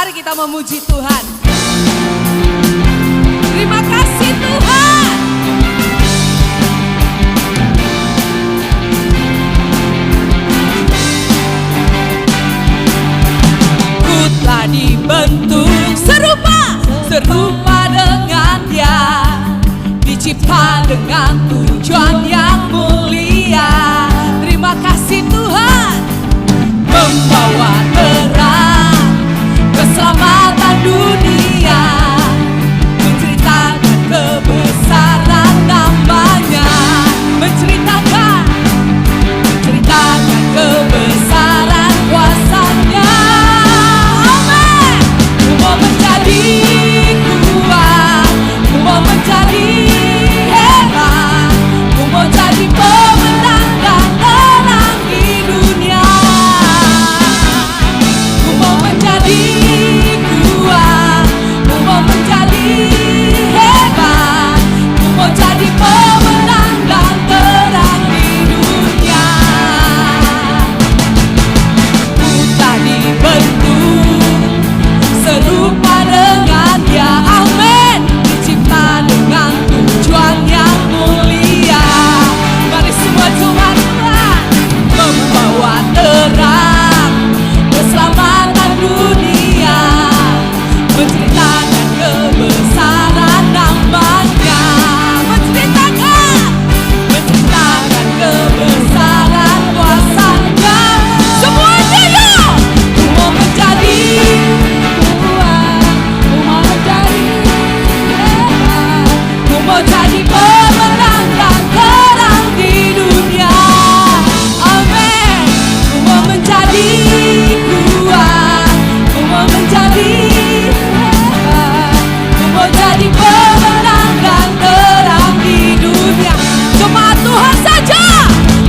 Mari kita memuji Tuhan. Terima kasih Tuhan. Ku telah dibentuk serupa dengan Dia, dicipta dengan tujuan yang mulia. Terima kasih Tuhan, membawa terang keselamatan dunia, menceritakan kebesaran namanya, menceritakan kebesaran kuasanya. Amin. Ku mau menjadi kuat, ku mau menjadi hebat, ku mau jadi pemenang dan terang di dunia. Ku mau menjadi kuat, ku mau menjadi hebat, ku mau jadi pemenang dan terang di dunia. Ku tak dibentuk serupa dengan Dia, amin, dicipta dengan tujuan yang mulia. Mari semua Tuhan, membawa terang keselamatan dunia, menceritakan kebesaran namanya, menceritakan kebesaran kuasanya. Semuanya yuk! Ku mau menjadi kuat, ku mau menjadi hebat, ku mau jadi pemenang dan terang di dunia. Amin. Ku mau menjadi kuat, ku mau menjadi hebat, ku mau jadi pemenang dan terang di dunia. Jemaat Tuhan saja,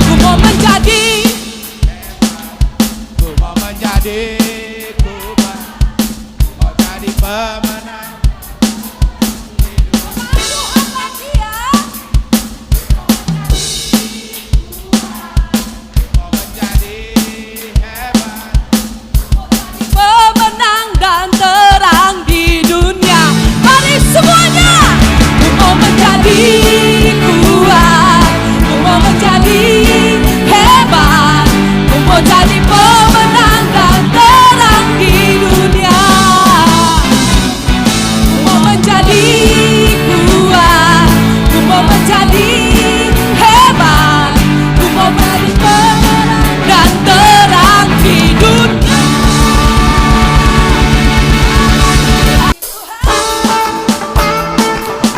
ku mau menjadi kuat, mau jadi pemenang. Tuhan lagi ya. Mau menjadi hebat, Pemenang dan terang di dunia. Mari semuanya. Ku mau menjadi kuat, ku mau menjadi hebat, ku mau jadi pemenang dan terang di dunia. Ku mau menjadi kuat, ku mau menjadi hebat, ku mau menjadi pemenang dan terang di dunia.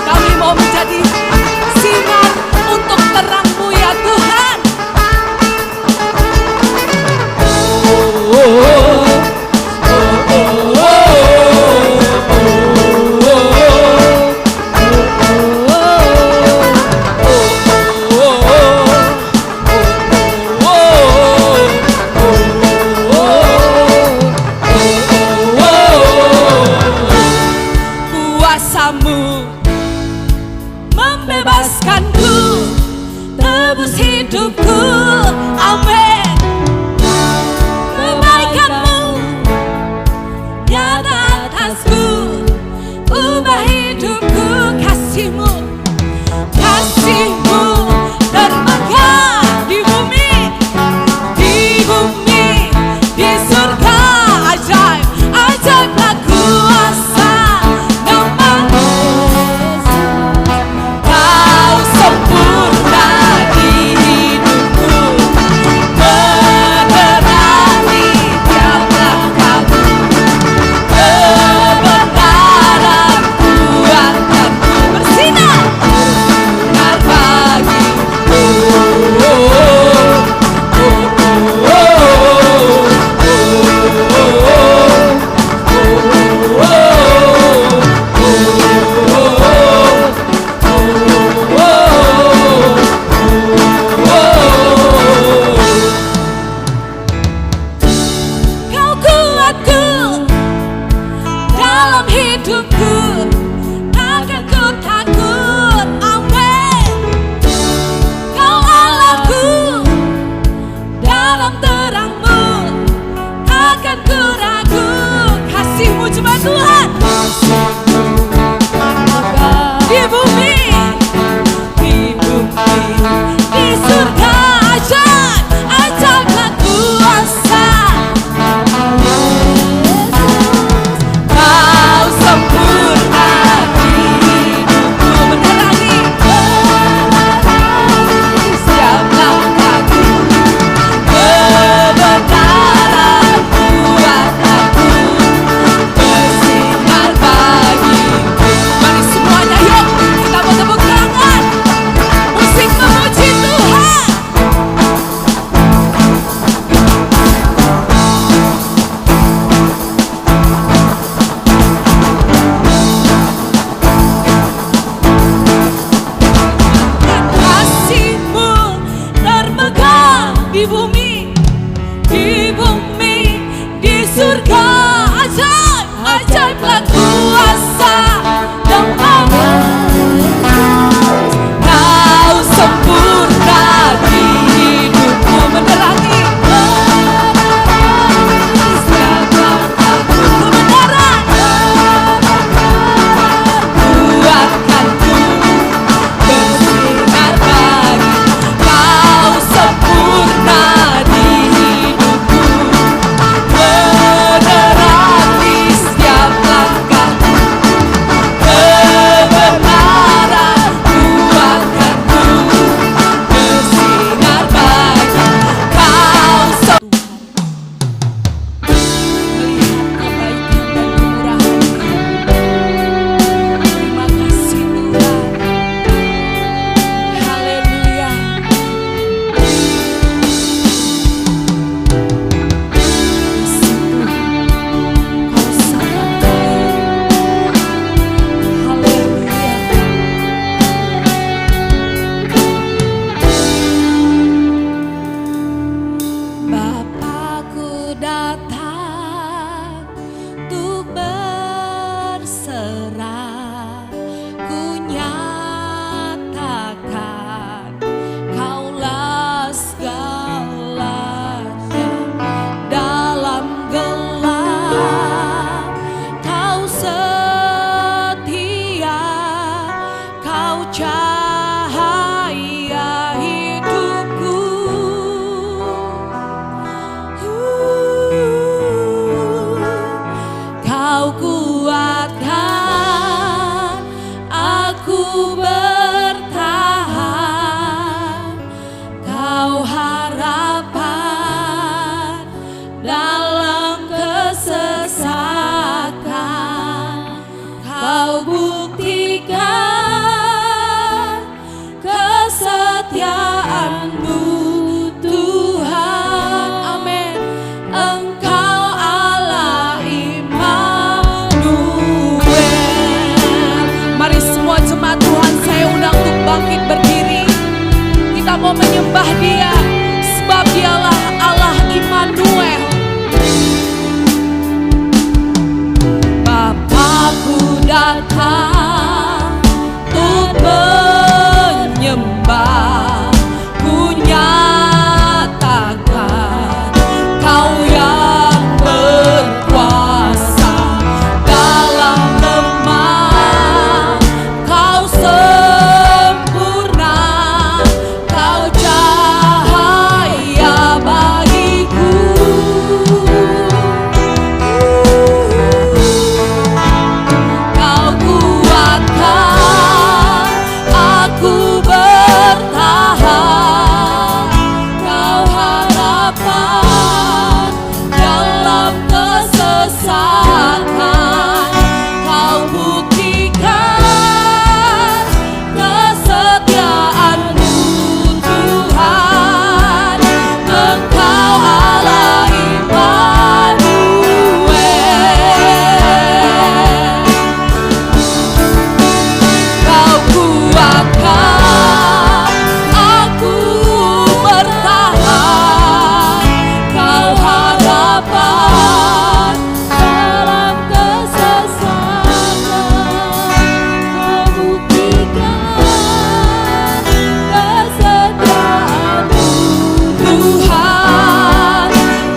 Kami mau menjadi sinar untuk terang-Mu ya Tuhan. Kuasa-Mu membebaskanku, tebus hidupku, amin. Kebaikan-Mu nyata atasku, ubah hidupku. Kasih-Mu termegah di bumi, di surga. Ajaib, ajaiblah kuasa nama-Mu. Kau sempurna di hidupku, menerangi tiap langkahku, kebenaran-Ku akanku bersinar bagiku. Kau kuatkan aku bertahan, Kau harapan dalam kesesakan. Kau buktikan kesetiaan-Mu Tuhan. Amin. Engkau Allah Immanuel. Mari semua jemaat Tuhan, saya undang untuk bangkit berdiri. Kita mau menyembah Dia, sebab Dialah Allah Immanuel. Bapakku datang untuk menyembah, ku nyatakan Kau yang berkuasa dalam lemah. Kau sempurna, Kau cahaya bagiku. Kau kuatkan aku bertahan, Kau harapan dalam kesesakan. Kau buktikan kesetiaan-Mu Tuhan. Engkau Allah Immanuel. Kau kuatkan aku bertahan, Kau harapan dalam kesesakan. Kau buktikan kesetiaan-Mu Tuhan.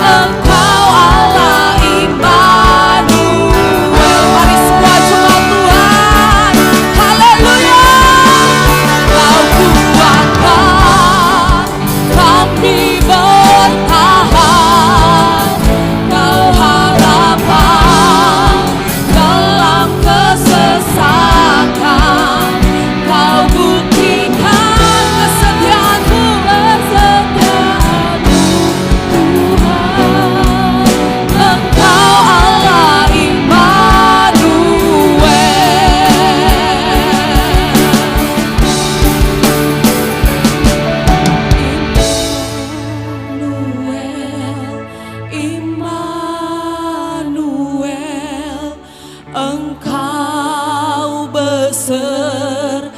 Engkau Allah Immanuel. Mari semua jemaat Tuhan, haleluya. Kau kuatkan kami bertahan, Kau harapan dalam kesesakan. Kau buktikan kesetiaan-Mu, Tuhan. Engkau Allah Immanuel. Immanuel, Engkau besertaku.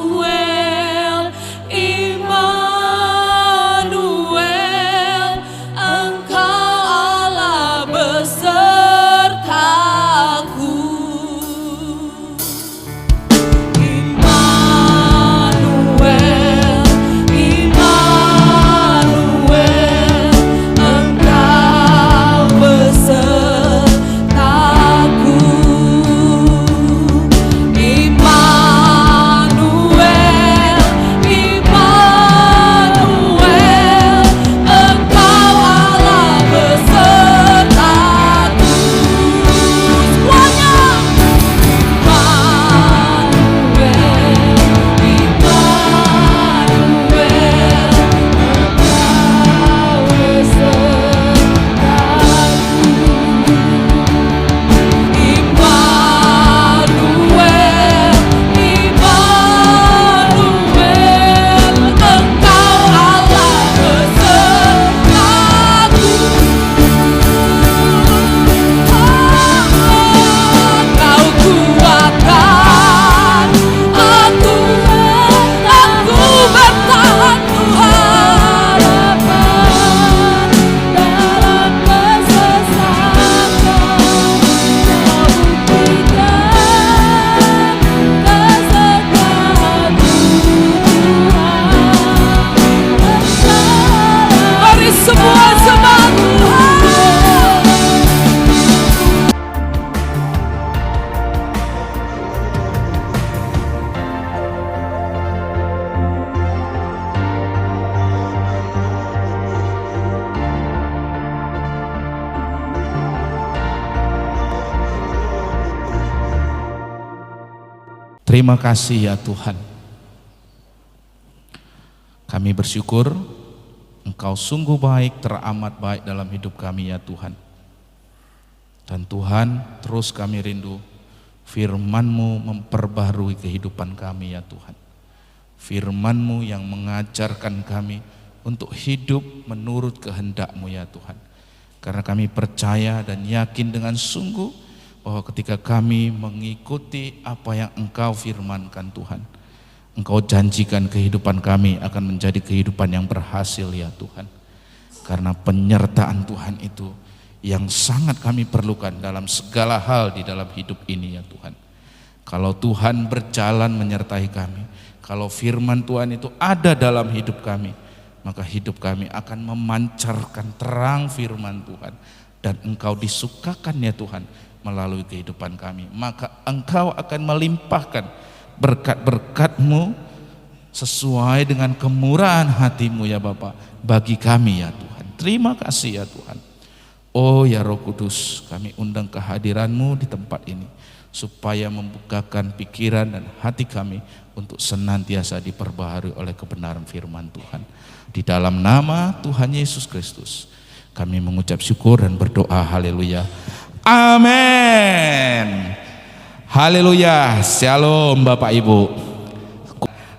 Immanuel, Immanuel, Engkau Allah besertaku. Immanuel, Immanuel, Engkau besertaku. Terima kasih ya Tuhan. Kami bersyukur Engkau sungguh baik, teramat baik dalam hidup kami ya Tuhan. Dan Tuhan, terus kami rindu firman-Mu memperbaharui kehidupan kami ya Tuhan. Firman-Mu yang mengajarkan kami untuk hidup menurut kehendak-Mu ya Tuhan. Karena kami percaya dan yakin dengan sungguh bahwa ketika kami mengikuti apa yang Engkau firmankan Tuhan, Engkau janjikan kehidupan kami akan menjadi kehidupan yang berhasil ya Tuhan. Karena penyertaan Tuhan itu yang sangat kami perlukan dalam segala hal di dalam hidup ini ya Tuhan. Kalau Tuhan berjalan menyertai kami, kalau firman Tuhan itu ada dalam hidup kami, maka hidup kami akan memancarkan terang firman Tuhan. Dan Engkau disukakan ya Tuhan melalui kehidupan kami. Maka Engkau akan melimpahkan berkat-berkat-Mu sesuai dengan kemurahan hati-Mu ya Bapa bagi kami ya Tuhan. Terima kasih ya Tuhan. Oh ya Roh Kudus, kami undang kehadiran-Mu di tempat ini supaya membukakan pikiran dan hati kami untuk senantiasa diperbaharui oleh kebenaran firman Tuhan. Di dalam nama Tuhan Yesus Kristus kami mengucap syukur dan berdoa. Haleluya. Amin. Haleluya. Shalom Bapak Ibu.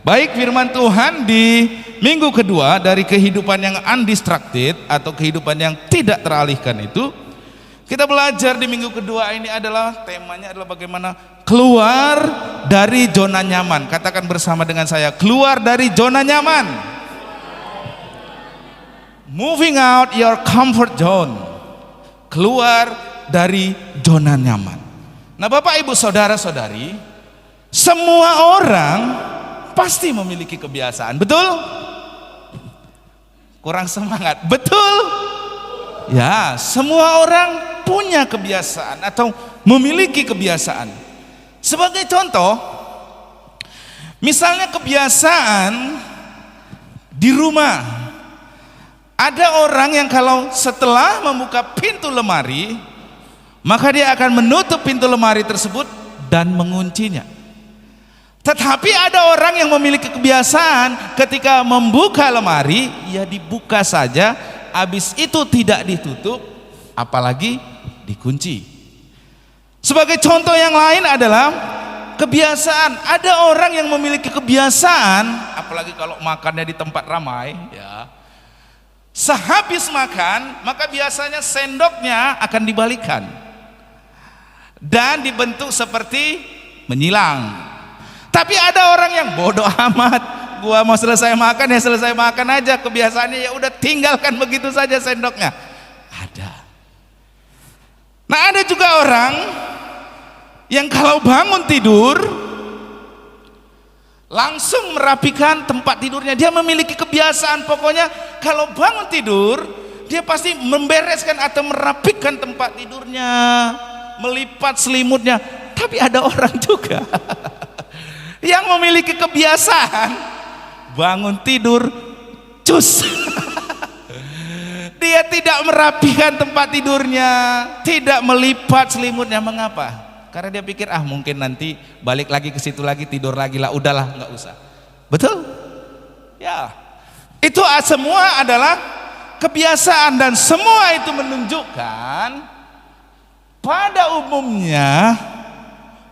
Baik, firman Tuhan di minggu kedua dari kehidupan yang undistracted atau kehidupan yang tidak teralihkan itu, kita belajar di minggu kedua ini adalah temanya adalah bagaimana keluar dari zona nyaman. Katakan bersama dengan saya, keluar dari zona nyaman. Moving out your comfort zone. Keluar dari zona nyaman. Nah Bapak Ibu Saudara-saudari, semua orang pasti memiliki kebiasaan, betul? Kurang semangat, betul? Ya, semua orang punya kebiasaan atau memiliki kebiasaan. Sebagai contoh, misalnya kebiasaan di rumah. Ada orang yang kalau setelah membuka pintu lemari, maka dia akan menutup pintu lemari tersebut dan menguncinya. Tetapi ada orang yang memiliki kebiasaan ketika membuka lemari, ya dibuka saja, habis itu tidak ditutup, apalagi dikunci. Sebagai contoh yang lain adalah kebiasaan. Ada orang yang memiliki kebiasaan, apalagi kalau makannya di tempat ramai, ya. Sehabis makan, maka biasanya sendoknya akan dibalikan dan dibentuk seperti menyilang. Tapi ada orang yang bodoh amat, gua mau selesai makan ya selesai makan aja, kebiasaannya ya udah tinggalkan begitu saja sendoknya. Ada. Nah ada juga orang yang kalau bangun tidur langsung merapikan tempat tidurnya. Dia memiliki kebiasaan, pokoknya kalau bangun tidur dia pasti membereskan atau merapikan tempat tidurnya, melipat selimutnya. Tapi ada orang juga yang memiliki kebiasaan bangun tidur cus. Dia tidak merapikan tempat tidurnya, tidak melipat selimutnya. Mengapa? Karena dia pikir mungkin nanti balik lagi ke situ lagi, tidur lagi lah, udahlah nggak usah. Betul? Ya. Itu semua adalah kebiasaan dan semua itu menunjukkan pada umumnya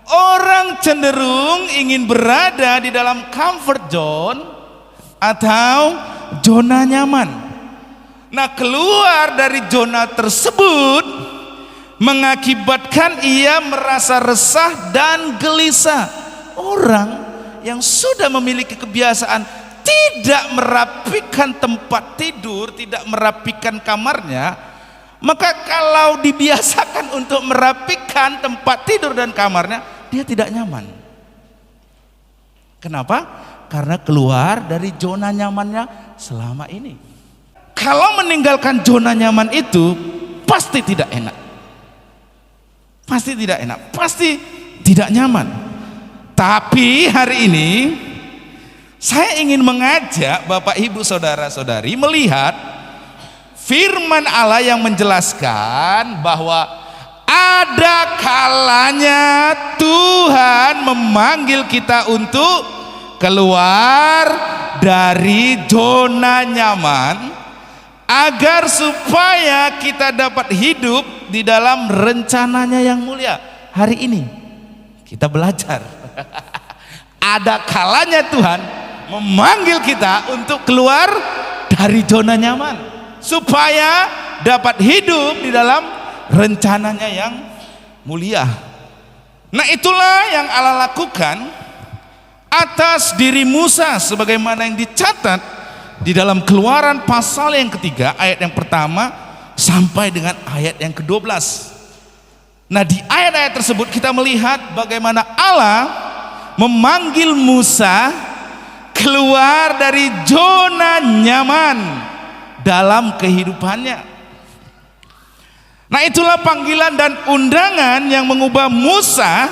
orang cenderung ingin berada di dalam comfort zone atau zona nyaman. Nah, keluar dari zona tersebut mengakibatkan ia merasa resah dan gelisah. Orang yang sudah memiliki kebiasaan tidak merapikan tempat tidur, tidak merapikan kamarnya, maka kalau dibiasakan untuk merapikan tempat tidur dan kamarnya, dia tidak nyaman. Kenapa? Karena keluar dari zona nyamannya selama ini. Kalau meninggalkan zona nyaman itu pasti tidak enak. Pasti tidak enak, pasti tidak nyaman. Tapi hari ini saya ingin mengajak Bapak Ibu Saudara-saudari melihat firman Allah yang menjelaskan bahwa ada kalanya Tuhan memanggil kita untuk keluar dari zona nyaman agar supaya kita dapat hidup di dalam rencananya yang mulia. Hari ini kita belajar ada kalanya Tuhan memanggil kita untuk keluar dari zona nyaman supaya dapat hidup di dalam rencananya yang mulia. Nah, itulah yang Allah lakukan atas diri Musa sebagaimana yang dicatat di dalam Keluaran pasal yang ketiga ayat yang pertama sampai dengan ayat yang ke-12. Nah, di ayat-ayat tersebut kita melihat bagaimana Allah memanggil Musa keluar dari zona nyaman dalam kehidupannya. Nah, itulah panggilan dan undangan yang mengubah Musa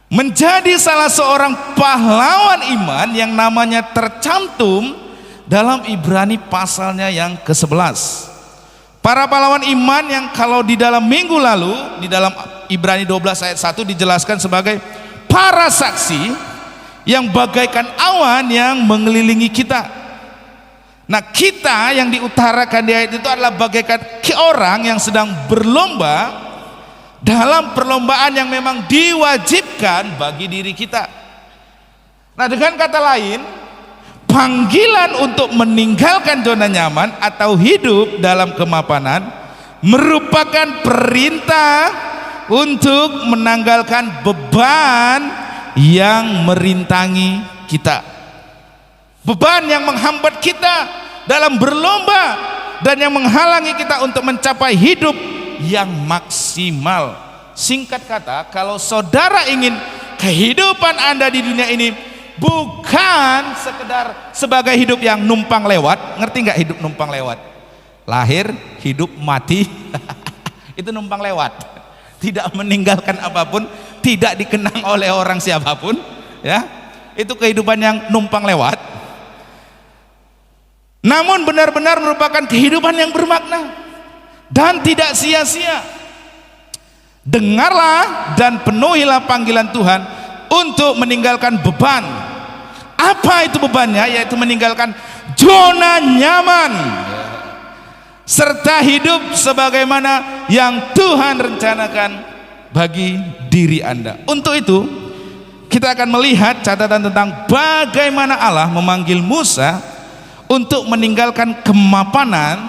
menjadi salah seorang pahlawan iman yang namanya tercantum dalam Ibrani pasalnya yang ke-11. Para pahlawan iman yang kalau di dalam minggu lalu di dalam Ibrani 12 ayat 1 dijelaskan sebagai para saksi yang bagaikan awan yang mengelilingi kita. Nah, kita yang diutarakan di ayat itu adalah bagaikan orang yang sedang berlomba dalam perlombaan yang memang diwajibkan bagi diri kita. Nah, dengan kata lain, panggilan untuk meninggalkan zona nyaman atau hidup dalam kemapanan merupakan perintah untuk menanggalkan beban yang merintangi kita. Beban yang menghambat kita dalam berlomba dan yang menghalangi kita untuk mencapai hidup yang maksimal. Singkat kata, kalau saudara ingin kehidupan Anda di dunia ini bukan sekedar sebagai hidup yang numpang lewat. Ngerti nggak hidup numpang lewat? Lahir, hidup, mati itu numpang lewat, tidak meninggalkan apapun, tidak dikenang oleh orang siapapun, ya. Itu kehidupan yang numpang lewat. Namun benar-benar merupakan kehidupan yang bermakna dan tidak sia-sia. Dengarlah dan penuhilah panggilan Tuhan untuk meninggalkan beban. Apa itu bebannya? Yaitu meninggalkan zona nyaman serta hidup sebagaimana yang Tuhan rencanakan bagi diri Anda. Untuk itu kita akan melihat catatan tentang bagaimana Allah memanggil Musa untuk meninggalkan kemapanan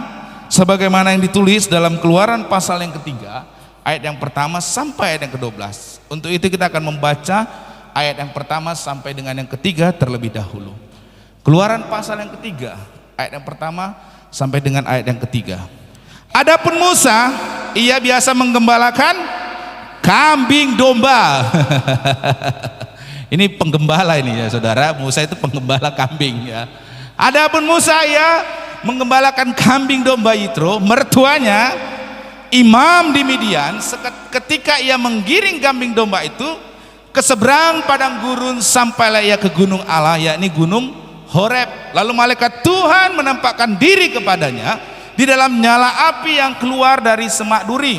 sebagaimana yang ditulis dalam Keluaran pasal yang ketiga ayat yang pertama sampai ayat yang ke-12. Untuk itu kita akan membaca ayat yang pertama sampai dengan yang ketiga terlebih dahulu. Keluaran pasal yang ketiga ayat yang pertama sampai dengan ayat yang ketiga. Adapun Musa, ia biasa menggembalakan kambing domba. Ini penggembala ini ya saudara, Musa itu penggembala kambing ya. Adapun Musa ia menggembalakan kambing domba Yitro, mertuanya imam di Midian. Ketika ia menggiring kambing domba itu ke seberang padang gurun, sampailah ia ke gunung Allah, yakni gunung Horeb. Lalu malaikat Tuhan menampakkan diri kepadanya di dalam nyala api yang keluar dari semak duri.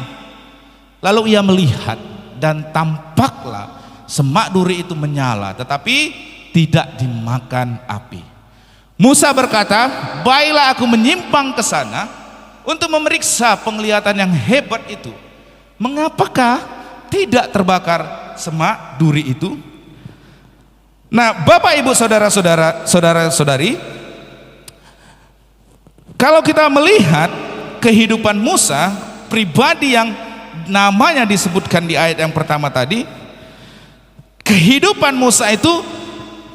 Lalu ia melihat dan tampaklah semak duri itu menyala tetapi tidak dimakan api. Musa berkata, baiklah aku menyimpang ke sana untuk memeriksa penglihatan yang hebat itu. Mengapakah tidak terbakar semak duri itu? Nah, Bapak Ibu saudara-saudari, kalau kita melihat kehidupan Musa, pribadi yang namanya disebutkan di ayat yang pertama tadi, kehidupan Musa itu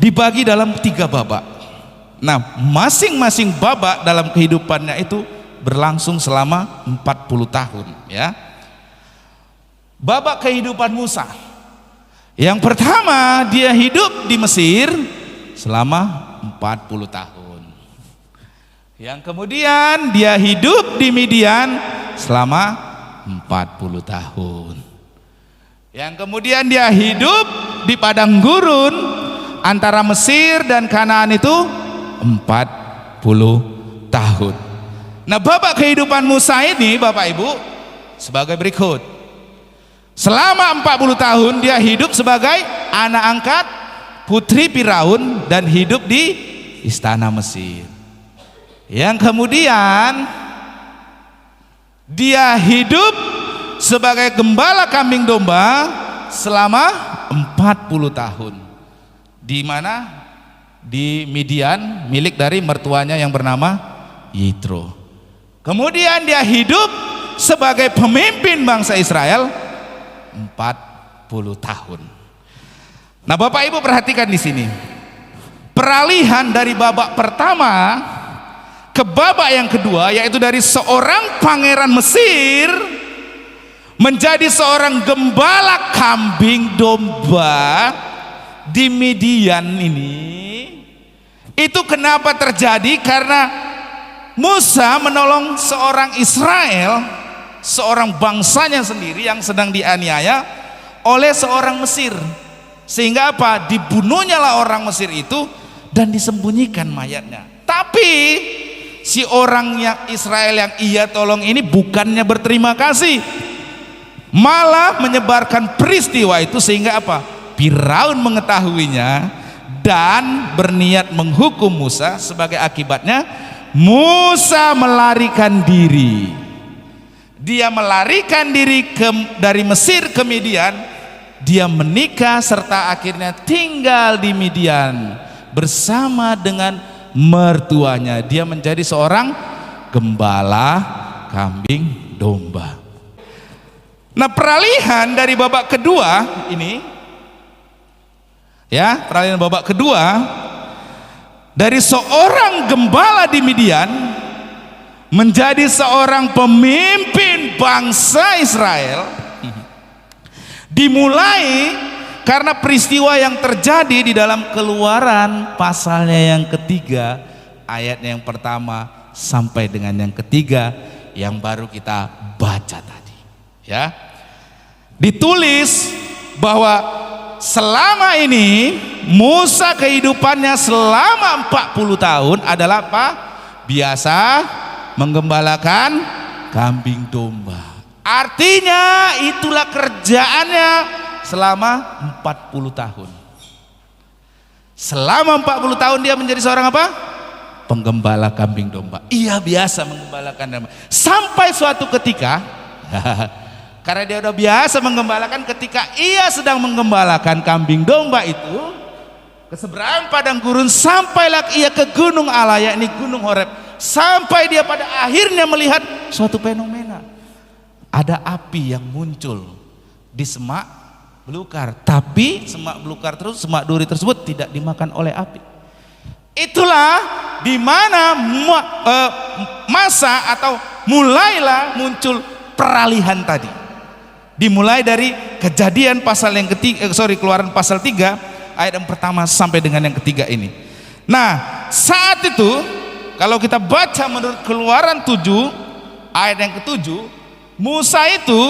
dibagi dalam 3 babak. Nah, masing-masing babak dalam kehidupannya itu berlangsung selama 40 tahun ya. Babak kehidupan Musa, yang pertama dia hidup di Mesir selama 40 tahun. Yang kemudian dia hidup di Midian selama 40 tahun. Yang kemudian dia hidup di padang gurun antara Mesir dan Kanaan itu 40 tahun. Nah, babak kehidupan Musa ini Bapak Ibu sebagai berikut. Selama 40 tahun dia hidup sebagai anak angkat putri Firaun dan hidup di istana Mesir. Yang kemudian dia hidup sebagai gembala kambing domba selama 40 tahun. Di mana? Di Midian, milik dari mertuanya yang bernama Yitro. Kemudian dia hidup sebagai pemimpin bangsa Israel 40 tahun. Nah, Bapak Ibu perhatikan di sini. Peralihan dari babak pertama ke babak yang kedua, yaitu dari seorang pangeran Mesir menjadi seorang gembala kambing domba di Midian ini. Itu kenapa terjadi? Karena Musa menolong seorang Israel, seorang bangsanya sendiri yang sedang dianiaya oleh seorang Mesir. Sehingga apa? Dibunuhnya lah orang Mesir itu dan disembunyikan mayatnya. Tapi si orang yang Israel yang ia tolong ini bukannya berterima kasih, malah menyebarkan peristiwa itu sehingga apa? Firaun mengetahuinya dan berniat menghukum Musa. Sebagai akibatnya Musa melarikan diri. Dia melarikan diri dari Mesir ke Midian. Dia menikah serta akhirnya tinggal di Midian bersama dengan mertuanya. Dia menjadi seorang gembala kambing domba. Nah, peralihan dari babak kedua ini, ya, peralihan babak kedua dari seorang gembala di Midian menjadi seorang pemimpin bangsa Israel dimulai karena peristiwa yang terjadi di dalam Keluaran pasalnya yang ketiga, ayatnya yang pertama sampai dengan yang ketiga yang baru kita baca tadi. Ya, ditulis bahwa selama ini Musa kehidupannya selama 40 tahun adalah apa? Biasa menggembalakan kambing domba. Artinya itulah kerjaannya selama 40 tahun. Selama 40 tahun dia menjadi seorang apa? Penggembala kambing domba. Ia biasa menggembalakan domba. Sampai suatu ketika karena dia udah biasa menggembalakan, ketika ia sedang menggembalakan kambing domba itu ke seberang padang gurun, sampailah ia ke gunung Allah, yakni gunung Horeb. Sampai dia pada akhirnya melihat suatu fenomena. Ada api yang muncul di semak belukar, tapi semak belukar terus, semak duri tersebut tidak dimakan oleh api. Itulah di mana masa atau mulailah muncul peralihan tadi. Dimulai dari Kejadian pasal yang ketiga, Keluaran pasal 3 ayat yang pertama sampai dengan yang ketiga ini. Nah, saat itu kalau kita baca menurut Keluaran 7 ayat yang ke-7, Musa itu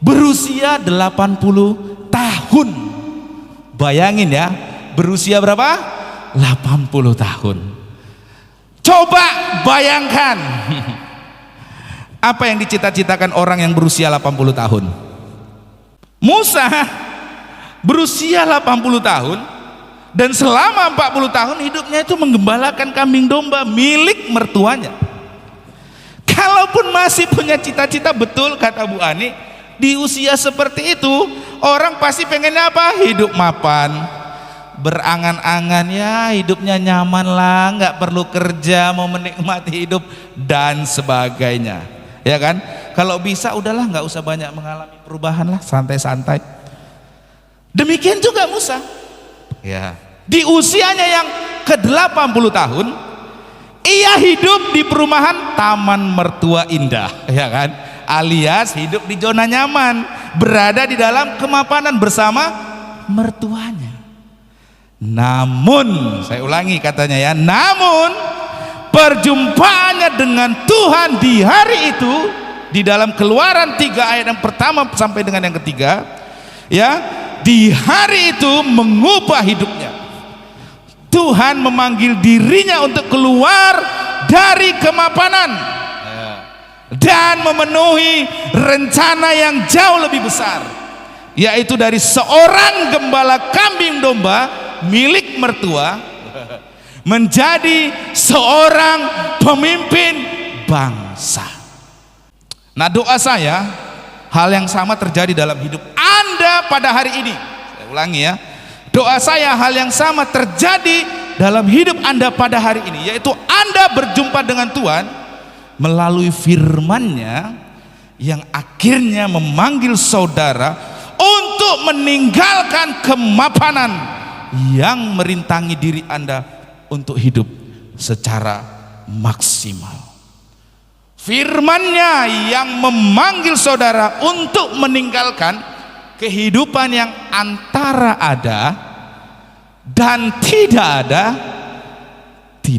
berusia 80 tahun. Bayangin ya, berusia berapa? 80 tahun. Coba bayangkan apa yang dicita-citakan orang yang berusia 80 tahun. Musa berusia 80 tahun dan selama 40 tahun hidupnya itu menggembalakan kambing domba milik mertuanya. Kalaupun masih punya cita-cita, betul kata Bu Ani, di usia seperti itu orang pasti pengennya apa? Hidup mapan, berangan-angan, ya hidupnya nyaman lah, nggak perlu kerja, mau menikmati hidup dan sebagainya, ya kan? Kalau bisa udahlah, nggak usah banyak mengalami perubahan lah, santai-santai. Demikian juga Musa, ya, di usianya yang ke-80 tahun ia hidup di perumahan Taman Mertua Indah, ya kan? Alias hidup di zona nyaman, berada di dalam kemapanan bersama mertuanya. Namun, saya ulangi katanya ya, namun perjumpaannya dengan Tuhan di hari itu di dalam Keluaran 3 ayat yang pertama sampai dengan yang ketiga, ya, di hari itu mengubah hidupnya. Tuhan memanggil dirinya untuk keluar dari kemapanan. dan memenuhi rencana yang jauh lebih besar, yaitu dari seorang gembala kambing domba milik mertua menjadi seorang pemimpin bangsa. Nah, doa saya hal yang sama terjadi dalam hidup Anda pada hari ini. Saya ulangi ya, doa saya hal yang sama terjadi dalam hidup Anda pada hari ini, yaitu Anda berjumpa dengan Tuhan melalui firman-Nya yang akhirnya memanggil saudara untuk meninggalkan kemapanan yang merintangi diri Anda untuk hidup secara maksimal. Firman-Nya yang memanggil saudara untuk meninggalkan kehidupan yang antara ada dan tidak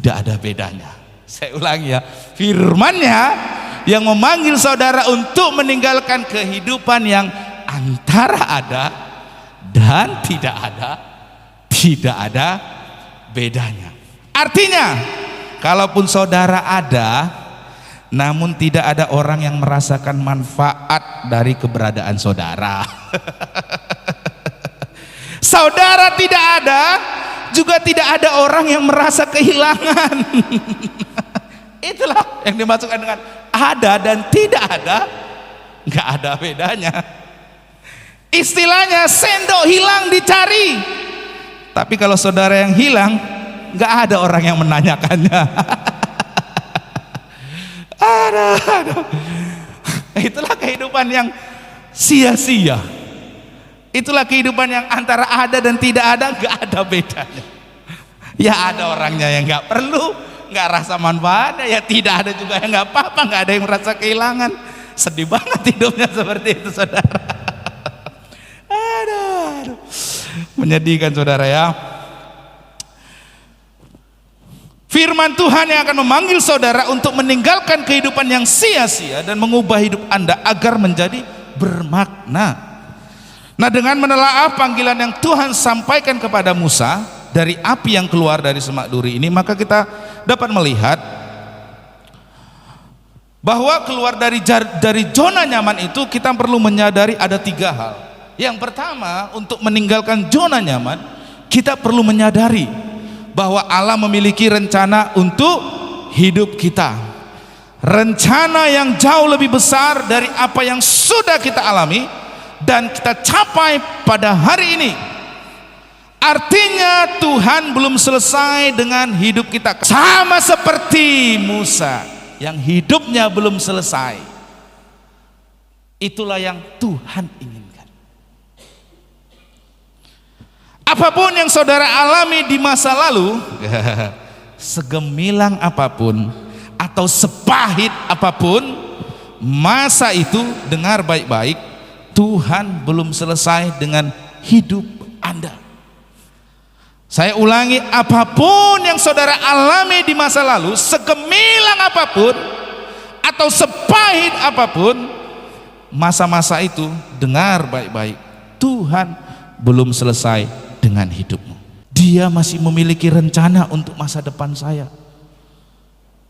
ada bedanya. Saya ulangi ya, firman-Nya yang memanggil saudara untuk meninggalkan kehidupan yang antara ada dan tidak ada bedanya. Artinya, kalaupun saudara ada, namun tidak ada orang yang merasakan manfaat dari keberadaan saudara. Saudara tidak ada, juga tidak ada orang yang merasa kehilangan. Itulah yang dimaksudkan dengan ada dan tidak ada, nggak ada bedanya. Istilahnya sendok hilang dicari, tapi kalau saudara yang hilang, nggak ada orang yang menanyakannya. Aduh. Itulah kehidupan yang sia-sia. Itulah kehidupan yang antara ada dan tidak ada, nggak ada bedanya. Ya ada orangnya yang nggak perlu, nggak rasa manfaatnya, ya tidak ada juga yang nggak apa-apa, nggak ada yang merasa kehilangan. Sedih banget hidupnya seperti itu, saudara. Aduh. Menyedihkan, saudara ya. Firman Tuhan yang akan memanggil saudara untuk meninggalkan kehidupan yang sia-sia dan mengubah hidup Anda agar menjadi bermakna. Nah, dengan menelaah panggilan yang Tuhan sampaikan kepada Musa dari api yang keluar dari semak duri ini, maka kita dapat melihat bahwa keluar dari zona nyaman itu kita perlu menyadari ada 3 hal. Yang pertama, untuk meninggalkan zona nyaman, kita perlu menyadari bahwa Allah memiliki rencana untuk hidup kita, rencana yang jauh lebih besar dari apa yang sudah kita alami dan kita capai pada hari ini. Artinya Tuhan belum selesai dengan hidup kita, sama seperti Musa yang hidupnya belum selesai. Itulah yang Tuhan inginkan. Apapun yang saudara alami di masa lalu, segemilang apapun atau sepahit apapun masa itu, dengar baik-baik, Tuhan belum selesai dengan hidup Anda. Saya ulangi, apapun yang saudara alami di masa lalu, segemilang apapun atau sepahit apapun masa-masa itu, dengar baik-baik, Tuhan belum selesai dengan hidupmu. Dia masih memiliki rencana untuk masa depan saya.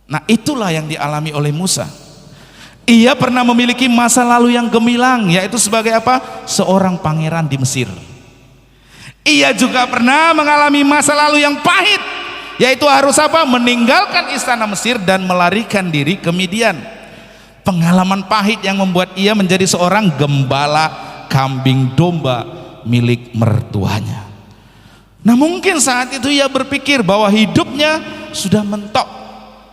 Nah, itulah yang dialami oleh Musa. Ia pernah memiliki masa lalu yang gemilang, yaitu sebagai apa? Seorang pangeran di Mesir. Ia juga pernah mengalami masa lalu yang pahit, yaitu harus apa? Meninggalkan istana Mesir dan melarikan diri ke Midian. Pengalaman pahit yang membuat ia menjadi seorang gembala kambing domba milik mertuanya. Nah, mungkin saat itu ia berpikir bahwa hidupnya sudah mentok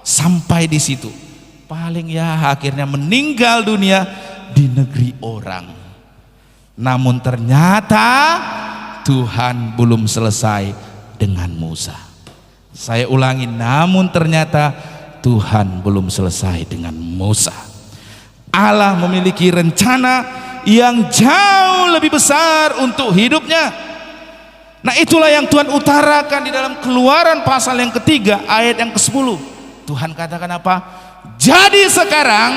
sampai di situ. Paling ya akhirnya meninggal dunia di negeri orang. Namun ternyata Tuhan belum selesai dengan Musa. Saya ulangi, namun ternyata Tuhan belum selesai dengan Musa. Allah memiliki rencana yang jauh lebih besar untuk hidupnya. Nah, itulah yang Tuhan utarakan di dalam Keluaran pasal yang ketiga ayat yang ke-10. Tuhan katakan apa? Jadi sekarang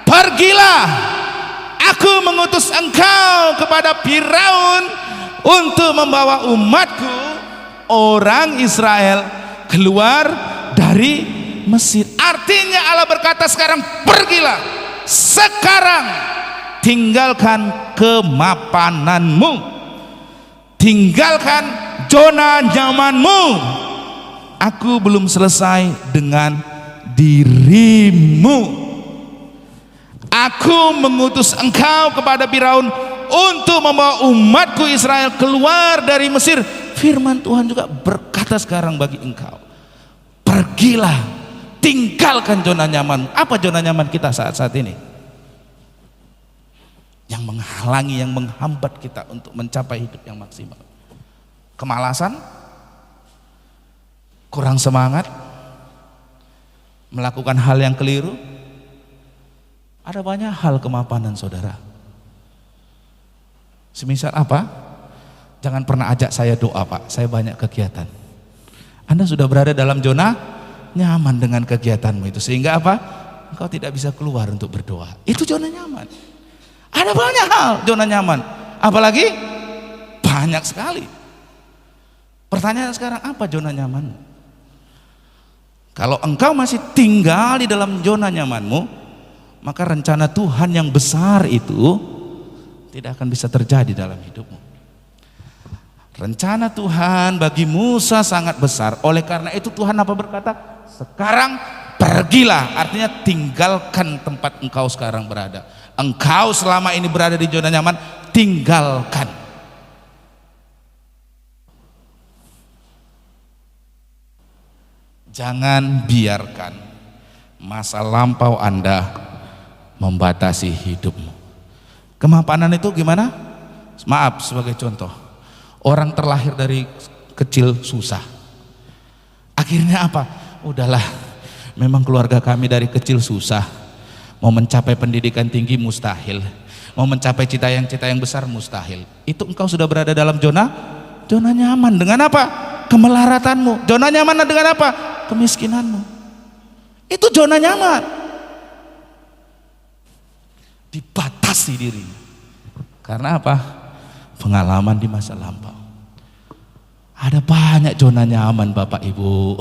pergilah, aku mengutus engkau kepada Firaun untuk membawa umatku orang Israel keluar dari Mesir. Artinya Allah berkata sekarang pergilah, sekarang tinggalkan kemapananmu, tinggalkan zona nyamanmu. Aku belum selesai dengan dirimu. Aku mengutus engkau kepada Firaun untuk membawa umatku Israel keluar dari Mesir. Firman Tuhan juga berkata sekarang bagi engkau, pergilah, tinggalkan zona nyaman. Apa zona nyaman kita saat-saat ini? Yang menghalangi, yang menghambat kita untuk mencapai hidup yang maksimal. Kemalasan, kurang semangat, melakukan hal yang keliru. Ada banyak hal kemapanan saudara. Semisal apa? Jangan pernah ajak saya doa Pak, saya banyak kegiatan. Anda sudah berada dalam zona nyaman dengan kegiatanmu itu, sehingga apa? Engkau tidak bisa keluar untuk berdoa. Itu zona nyaman. Ada banyak hal zona nyaman, apalagi banyak sekali. Pertanyaan sekarang, apa zona nyamanmu? Kalau engkau masih tinggal di dalam zona nyamanmu, maka rencana Tuhan yang besar itu tidak akan bisa terjadi dalam hidupmu. Rencana Tuhan bagi Musa sangat besar. Oleh karena itu Tuhan apa berkata? Sekarang pergilah, artinya tinggalkan tempat engkau sekarang berada. Engkau selama ini berada di zona nyaman, tinggalkan. Jangan biarkan masa lampau Anda membatasi hidupmu. Kemapanan itu gimana? Maaf, sebagai contoh, orang terlahir dari kecil susah. Akhirnya apa? Udahlah, memang keluarga kami dari kecil susah. Mau mencapai pendidikan tinggi mustahil, mau mencapai cita yang besar mustahil. Itu engkau sudah berada dalam zona nyaman. Dengan apa? Kemelaratanmu. Zona nyaman dengan apa? Kemiskinanmu. Itu zona nyaman. Dibatasi diri. Karena apa? Pengalaman di masa lampau. Ada banyak zona nyaman Bapak Ibu.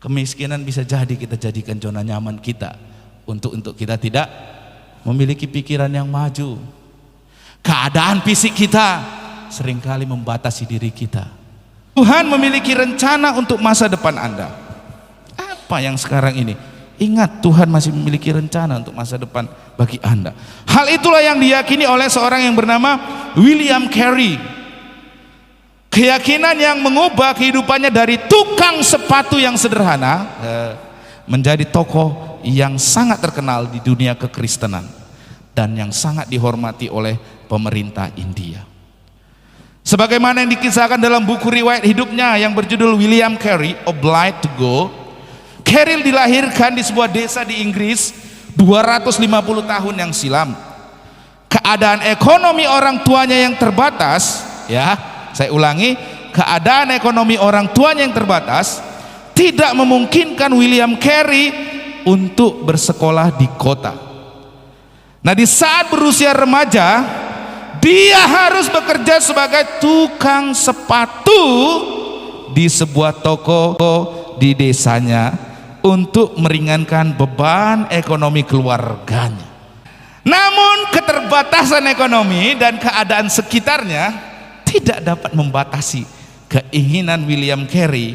Kemiskinan bisa jadi kita jadikan zona nyaman kita untuk kita tidak memiliki pikiran yang maju. Keadaan fisik kita seringkali membatasi diri kita. Tuhan memiliki rencana untuk masa depan Anda. Apa yang sekarang ini? Ingat, Tuhan masih memiliki rencana untuk masa depan bagi Anda. Hal itulah yang diyakini oleh seorang yang bernama William Carey. Keyakinan yang mengubah kehidupannya dari tukang sepatu yang sederhana menjadi tokoh yang sangat terkenal di dunia kekristenan dan yang sangat dihormati oleh pemerintah India. Sebagaimana yang dikisahkan dalam buku riwayat hidupnya yang berjudul William Carey, Obliged to Go, Carey dilahirkan di sebuah desa di Inggris 250 tahun yang silam. Keadaan ekonomi orang tuanya yang terbatas, ya, saya ulangi, keadaan ekonomi orang tuanya yang terbatas tidak memungkinkan William Carey untuk bersekolah di kota. Nah, di saat berusia remaja, dia harus bekerja sebagai tukang sepatu di sebuah toko di desanya untuk meringankan beban ekonomi keluarganya. Namun keterbatasan ekonomi dan keadaan sekitarnya tidak dapat membatasi keinginan William Carey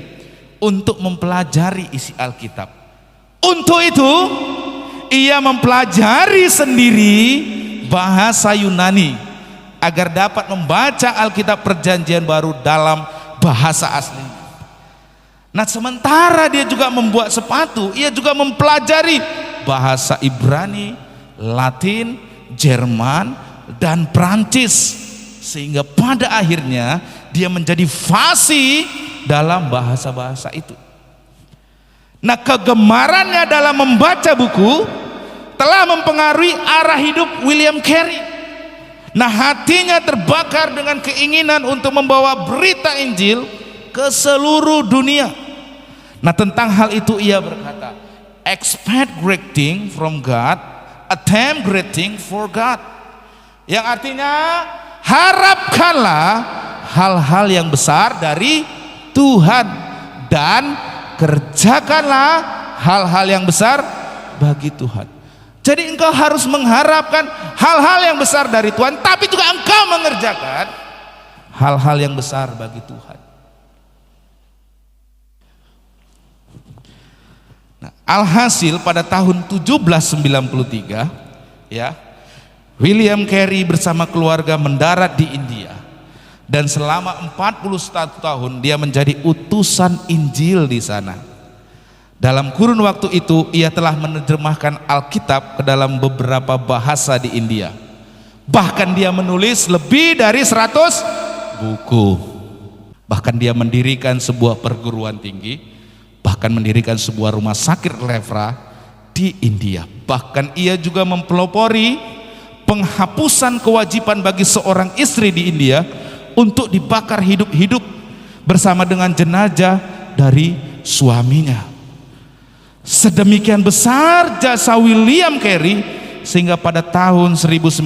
untuk mempelajari isi Alkitab. Untuk itu ia mempelajari sendiri bahasa Yunani agar dapat membaca Alkitab Perjanjian Baru dalam bahasa asli. Nah, sementara dia juga membuat sepatu, ia juga mempelajari bahasa Ibrani, Latin, Jerman, dan Prancis, sehingga pada akhirnya dia menjadi fasih dalam bahasa-bahasa itu. Nah, kegemarannya dalam membaca buku telah mempengaruhi arah hidup William Carey. Nah, hatinya terbakar dengan keinginan untuk membawa berita Injil ke seluruh dunia. Nah, tentang hal itu ia berkata, expect great thing from God, attempt great thing for God. Yang artinya, harapkanlah hal-hal yang besar dari Tuhan dan kerjakanlah hal-hal yang besar bagi Tuhan. Jadi engkau harus mengharapkan hal-hal yang besar dari Tuhan, tapi juga engkau mengerjakan hal-hal yang besar bagi Tuhan. Nah, alhasil pada tahun 1793 ya, William Carey bersama keluarga mendarat di India, dan selama 41 tahun dia menjadi utusan Injil di sana. Dalam kurun waktu itu ia telah menerjemahkan Alkitab ke dalam beberapa bahasa di India. Bahkan dia menulis lebih dari 100 buku. Bahkan dia mendirikan sebuah perguruan tinggi, bahkan mendirikan sebuah rumah sakit lepra di India. Bahkan ia juga mempelopori penghapusan kewajiban bagi seorang istri di India untuk dibakar hidup-hidup bersama dengan jenazah dari suaminya. Sedemikian besar jasa William Carey sehingga pada tahun 1993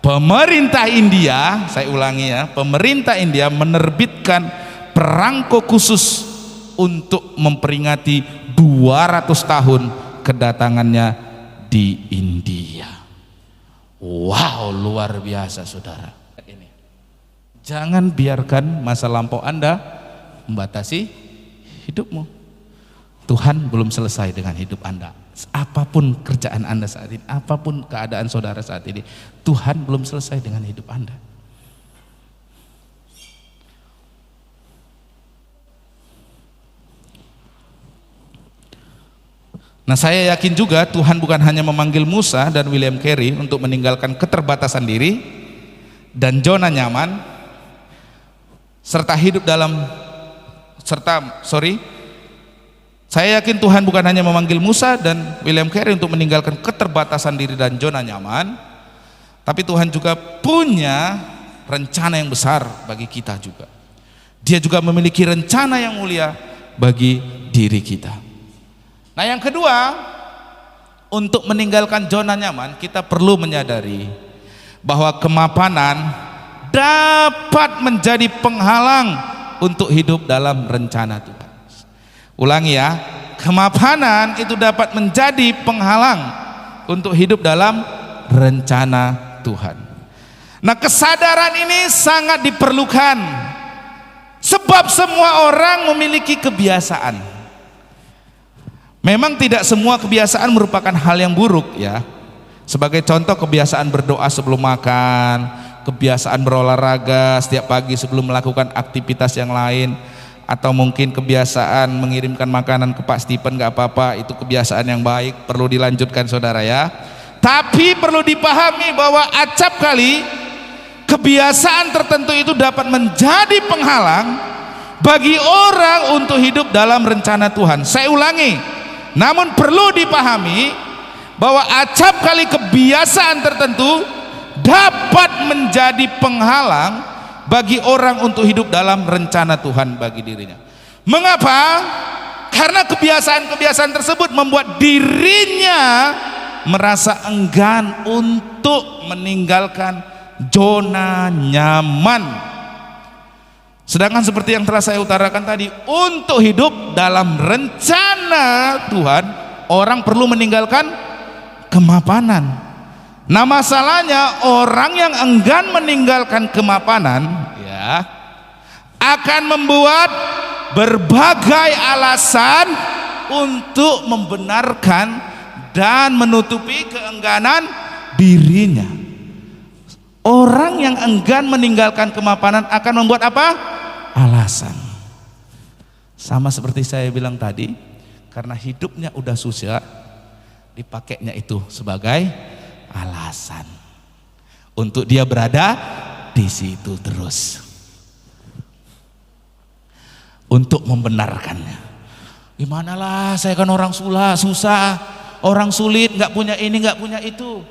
pemerintah India, saya ulangi ya, pemerintah India menerbitkan perangko khusus untuk memperingati 200 tahun kedatangannya di India. Wow, luar biasa saudara. Ini, jangan biarkan masa lampau Anda membatasi hidupmu. Tuhan belum selesai dengan hidup Anda. Apapun kerjaan Anda saat ini, apapun keadaan saudara saat ini, Tuhan belum selesai dengan hidup Anda. Nah, saya yakin juga Tuhan bukan hanya memanggil Musa dan William Carey untuk meninggalkan keterbatasan diri dan zona nyaman saya yakin Tuhan bukan hanya memanggil Musa dan William Carey untuk meninggalkan keterbatasan diri dan zona nyaman, tapi Tuhan juga punya rencana yang besar bagi kita juga. Dia juga memiliki rencana yang mulia bagi diri kita. Nah, yang kedua, untuk meninggalkan zona nyaman, kita perlu menyadari bahwa kemapanan dapat menjadi penghalang untuk hidup dalam rencana Tuhan. Ulangi ya, kemapanan itu dapat menjadi penghalang untuk hidup dalam rencana Tuhan. Nah, kesadaran ini sangat diperlukan sebab semua orang memiliki kebiasaan. Memang tidak semua kebiasaan merupakan hal yang buruk ya. Sebagai contoh, kebiasaan berdoa sebelum makan, kebiasaan berolahraga setiap pagi sebelum melakukan aktivitas yang lain, atau mungkin kebiasaan mengirimkan makanan ke Pak Stephen, gak apa-apa, itu kebiasaan yang baik, perlu dilanjutkan saudara ya. Tapi perlu dipahami bahwa acap kali kebiasaan tertentu itu dapat menjadi penghalang bagi orang untuk hidup dalam rencana Tuhan. Saya ulangi, namun perlu dipahami bahwa acap kali kebiasaan tertentu dapat menjadi penghalang bagi orang untuk hidup dalam rencana Tuhan bagi dirinya. Mengapa? Karena kebiasaan-kebiasaan tersebut membuat dirinya merasa enggan untuk meninggalkan zona nyaman. Sedangkan seperti yang telah saya utarakan tadi, untuk hidup dalam rencana Tuhan, orang perlu meninggalkan kemapanan. Nah, masalahnya orang yang enggan meninggalkan kemapanan ya akan membuat berbagai alasan untuk membenarkan dan menutupi keengganan dirinya. Orang yang enggan meninggalkan kemapanan akan membuat apa? Alasan. Sama seperti saya bilang tadi, karena hidupnya udah susah, dipakainya itu sebagai alasan untuk dia berada di situ terus, untuk membenarkannya. Gimana lah, saya kan orang susah, orang sulit, nggak punya ini, nggak punya itu.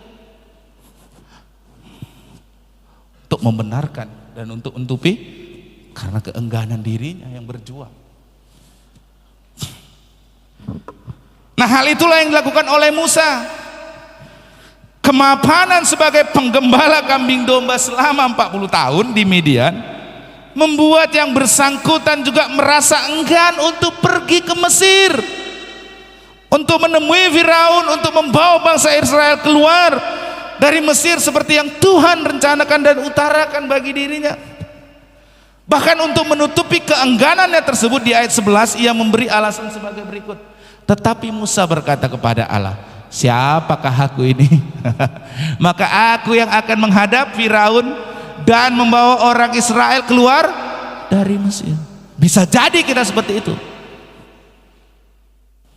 Untuk membenarkan dan untuk menutupi karena keengganan dirinya yang berjuang. Nah, hal itulah yang dilakukan oleh Musa. Kemapanan sebagai penggembala kambing domba selama 40 tahun di Midian membuat yang bersangkutan juga merasa enggan untuk pergi ke Mesir, untuk menemui Firaun, untuk membawa bangsa Israel keluar dari Mesir seperti yang Tuhan rencanakan dan utarakan bagi dirinya. Bahkan untuk menutupi keengganannya tersebut, di ayat 11 ia memberi alasan sebagai berikut. Tetapi Musa berkata kepada Allah, siapakah aku ini? Maka aku yang akan menghadap Firaun dan membawa orang Israel keluar dari Mesir. Bisa jadi kita seperti itu.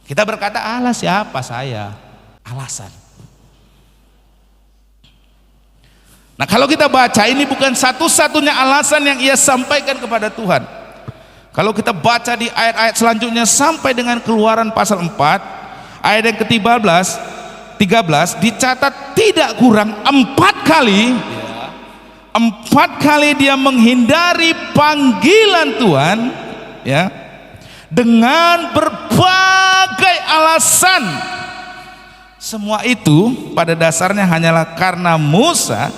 Kita berkata, Allah siapa saya? Alasan. Nah, kalau kita baca, ini bukan satu-satunya alasan yang ia sampaikan kepada Tuhan. Kalau kita baca di ayat-ayat selanjutnya sampai dengan Keluaran pasal 4 ayat yang ke-13 dicatat tidak kurang 4 kali dia menghindari panggilan Tuhan, ya, dengan berbagai alasan. Semua itu pada dasarnya hanyalah karena Musa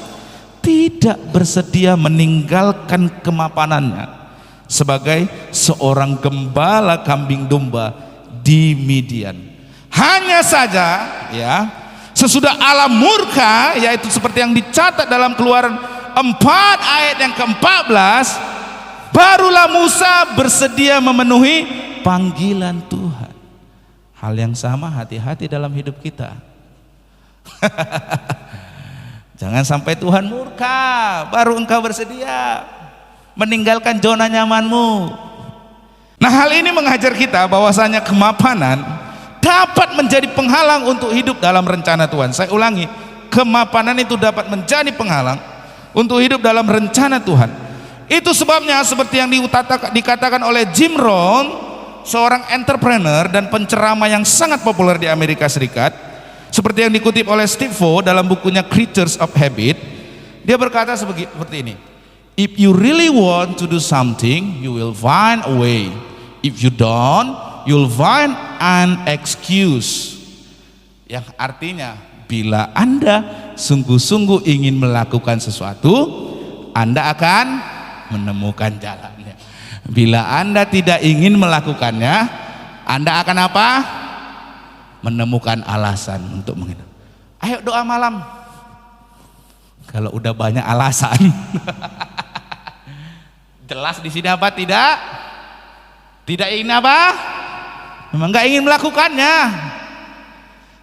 tidak bersedia meninggalkan kemapanannya sebagai seorang gembala kambing domba di Midian. Hanya saja, ya, sesudah Allah murka, yaitu seperti yang dicatat dalam Keluaran 4 ayat yang ke-14, barulah Musa bersedia memenuhi panggilan Tuhan. Hal yang sama hati-hati dalam hidup kita. Jangan sampai Tuhan murka baru engkau bersedia meninggalkan zona nyamanmu. Nah, hal ini mengajar kita bahwasanya kemapanan dapat menjadi penghalang untuk hidup dalam rencana Tuhan. Saya ulangi, kemapanan itu dapat menjadi penghalang untuk hidup dalam rencana Tuhan. Itu sebabnya seperti yang dikatakan oleh Jim Rohn, seorang entrepreneur dan penceramah yang sangat populer di Amerika Serikat, seperti yang dikutip oleh Steve Vo dalam bukunya Creatures of Habit. Dia berkata seperti ini, if you really want to do something, you will find a way. If you don't, you'll find an excuse. Yang artinya, bila Anda sungguh-sungguh ingin melakukan sesuatu, Anda akan menemukan jalannya. Bila Anda tidak ingin melakukannya, Anda akan apa? Menemukan alasan untuk menghindar. Ayo doa malam. Kalau udah banyak alasan, jelas di sini apa? Tidak ingin apa? Memang nggak ingin melakukannya.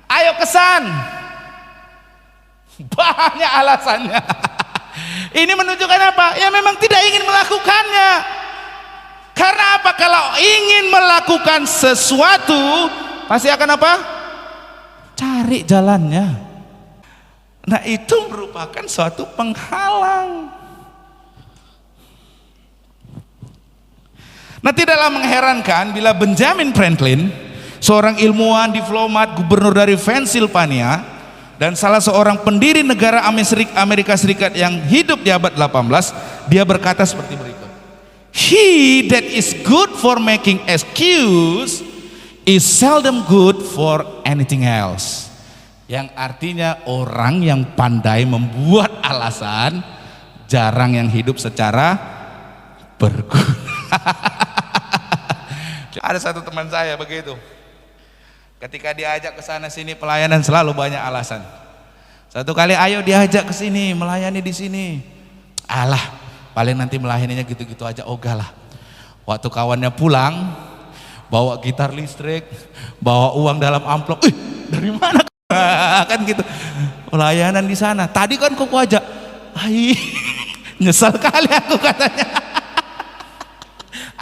Ayo kesan. Banyak alasannya. Ini menunjukkan apa? Ya memang tidak ingin melakukannya. Karena apa? Kalau ingin melakukan sesuatu, pasti akan apa? Cari jalannya. Nah, itu merupakan suatu penghalang. Nah, tidaklah mengherankan bila Benjamin Franklin, seorang ilmuwan, diplomat, gubernur dari Pennsylvania, dan salah seorang pendiri negara Amerika Serikat yang hidup di abad 18, dia berkata seperti berikut. He that is good for making excuse is seldom good for anything else. Yang artinya orang yang pandai membuat alasan jarang yang hidup secara berguna. Ada satu teman saya begitu. Ketika diajak ke sana sini pelayanan selalu banyak alasan. Satu kali ayo diajak ke sini melayani di sini. Alah, paling nanti melayaninya gitu-gitu aja, ogah lah. Waktu kawannya pulang bawa gitar listrik, bawa uang dalam amplop. Dari mana? Kan gitu. Pelayanan di sana. Tadi kan kok ajak. Hai, nyesal kali aku katanya.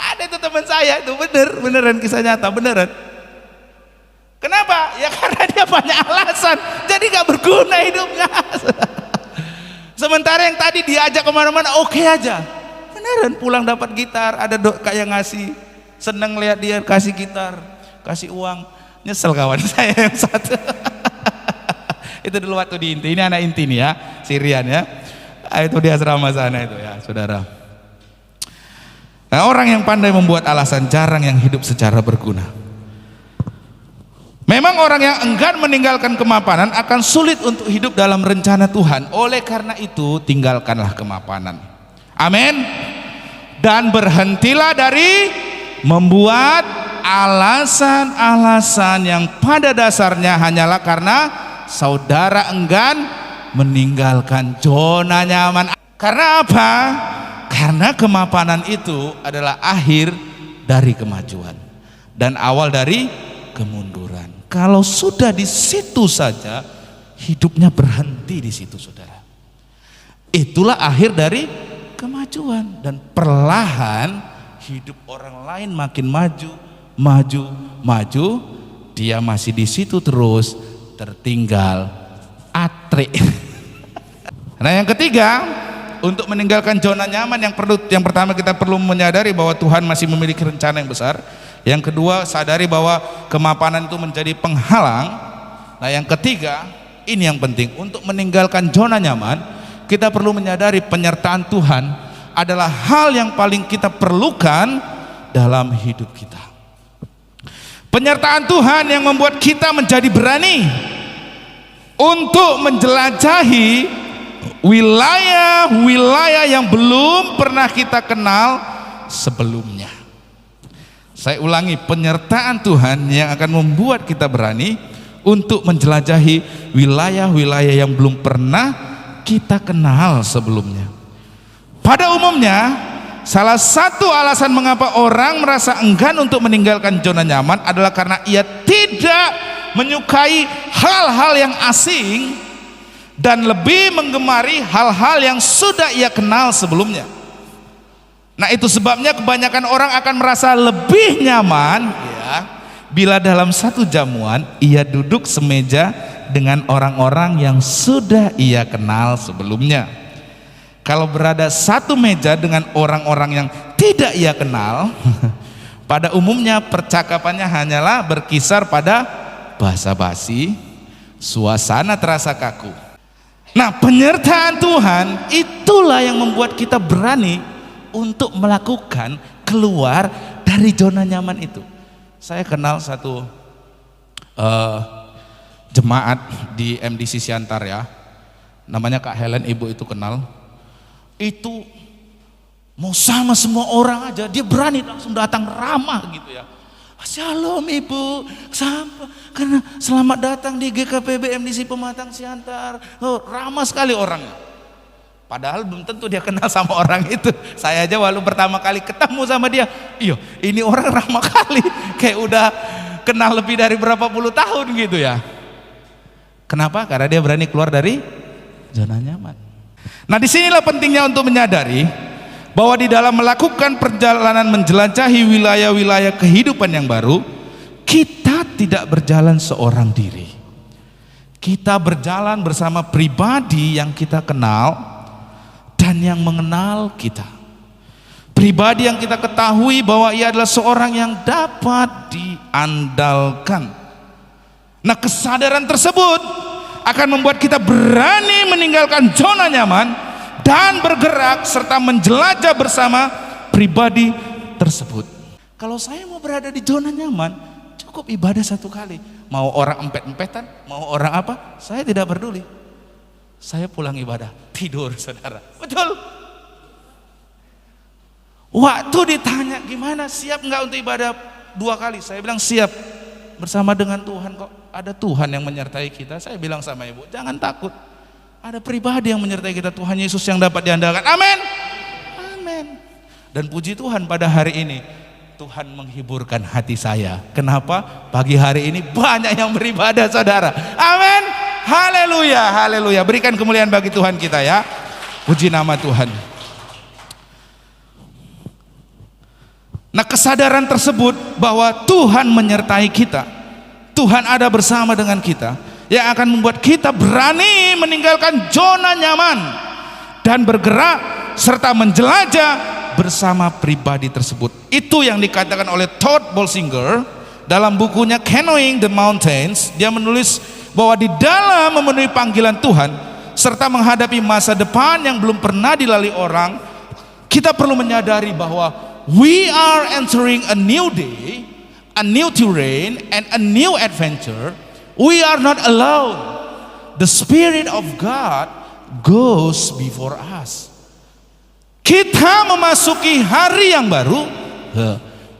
Ada itu teman saya itu, beneran kisah nyata, beneran. Kenapa? Ya karena dia banyak alasan, jadi gak berguna hidupnya. Sementara yang tadi diajak kemana-mana oke aja. Beneran pulang dapat gitar, ada kayak ngasih, seneng lihat dia kasih gitar, kasih uang. Nyesel kawan saya yang satu. Itu dulu waktu di Inti, ini anak Inti nih ya, Sirian ya. Itu di asrama sana itu ya saudara. Nah, orang yang pandai membuat alasan jarang yang hidup secara berguna. Memang orang yang enggan meninggalkan kemapanan akan sulit untuk hidup dalam rencana Tuhan. Oleh karena itu tinggalkanlah kemapanan. Amin. dan berhentilah dari membuat alasan-alasan yang pada dasarnya hanyalah karena saudara enggan meninggalkan zona nyaman. Karena apa? Karena kemapanan itu adalah akhir dari kemajuan dan awal dari kemunduran. Kalau sudah di situ saja, hidupnya berhenti di situ, saudara. Itulah akhir dari kemajuan, dan perlahan hidup orang lain makin maju, dia masih di situ terus, tertinggal, atrik. Nah, yang ketiga, untuk meninggalkan zona nyaman, yang pertama kita perlu menyadari bahwa Tuhan masih memiliki rencana yang besar. Yang kedua, sadari bahwa kemapanan itu menjadi penghalang. Nah, yang ketiga, ini yang penting, untuk meninggalkan zona nyaman, kita perlu menyadari penyertaan Tuhan adalah hal yang paling kita perlukan dalam hidup kita. Penyertaan Tuhan yang membuat kita menjadi berani untuk menjelajahi wilayah-wilayah yang belum pernah kita kenal sebelumnya. Saya ulangi, penyertaan Tuhan yang akan membuat kita berani untuk menjelajahi wilayah-wilayah yang belum pernah kita kenal sebelumnya. Pada umumnya, salah satu alasan mengapa orang merasa enggan untuk meninggalkan zona nyaman adalah karena ia tidak menyukai hal-hal yang asing dan lebih menggemari hal-hal yang sudah ia kenal sebelumnya. Nah, itu sebabnya kebanyakan orang akan merasa lebih nyaman ya, bila dalam satu jamuan ia duduk semeja dengan orang-orang yang sudah ia kenal sebelumnya. Kalau berada satu meja dengan orang-orang yang tidak ia kenal, pada umumnya percakapannya hanyalah berkisar pada basa-basi, suasana terasa kaku. Nah, penyertaan Tuhan itulah yang membuat kita berani untuk melakukan keluar dari zona nyaman itu. Saya kenal satu jemaat di MDC Siantar ya, namanya Kak Helen, ibu itu kenal. Itu mau sama semua orang aja, dia berani langsung datang ramah gitu ya. Shalom ibu, karena selamat datang di GKPB MDC Pematang Siantar. Oh, ramah sekali orangnya. Padahal belum tentu dia kenal sama orang itu. Saya aja walau pertama kali ketemu sama dia, iya ini orang ramah kali, kayak udah kenal lebih dari berapa puluh tahun gitu ya. Kenapa? Karena dia berani keluar dari zona nyaman. Nah, disinilah pentingnya untuk menyadari bahwa di dalam melakukan perjalanan menjelajahi wilayah-wilayah kehidupan yang baru, kita tidak berjalan seorang diri. Kita berjalan bersama pribadi yang kita kenal dan yang mengenal kita. Pribadi yang kita ketahui bahwa ia adalah seorang yang dapat diandalkan. Nah, kesadaran tersebut akan membuat kita berani meninggalkan zona nyaman dan bergerak serta menjelajah bersama pribadi tersebut. Kalau saya mau berada di zona nyaman, cukup ibadah satu kali. Mau orang empet-empetan, mau orang apa, saya tidak peduli. Saya pulang ibadah, tidur, saudara. Betul. Waktu ditanya gimana, siap nggak untuk ibadah 2 kali? Saya bilang siap, bersama dengan Tuhan kok. Ada Tuhan yang menyertai kita. Saya bilang sama ibu, jangan takut. Ada pribadi yang menyertai kita, Tuhan Yesus yang dapat diandalkan. Amin. Amin. Dan puji Tuhan pada hari ini, Tuhan menghiburkan hati saya. Kenapa? Pagi hari ini banyak yang beribadah, saudara. Amin. Haleluya, haleluya. Berikan kemuliaan bagi Tuhan kita ya. Puji nama Tuhan. Nah, kesadaran tersebut bahwa Tuhan menyertai kita, Tuhan ada bersama dengan kita, yang akan membuat kita berani meninggalkan zona nyaman dan bergerak serta menjelajah bersama pribadi tersebut. Itu yang dikatakan oleh Todd Bolsinger dalam bukunya Canoeing the Mountains. Dia menulis bahwa di dalam memenuhi panggilan Tuhan serta menghadapi masa depan yang belum pernah dilalui orang, kita perlu menyadari bahwa we are entering a new day, a new terrain, and a new adventure. We are not alone. The Spirit of God goes before us. Kita memasuki hari yang baru,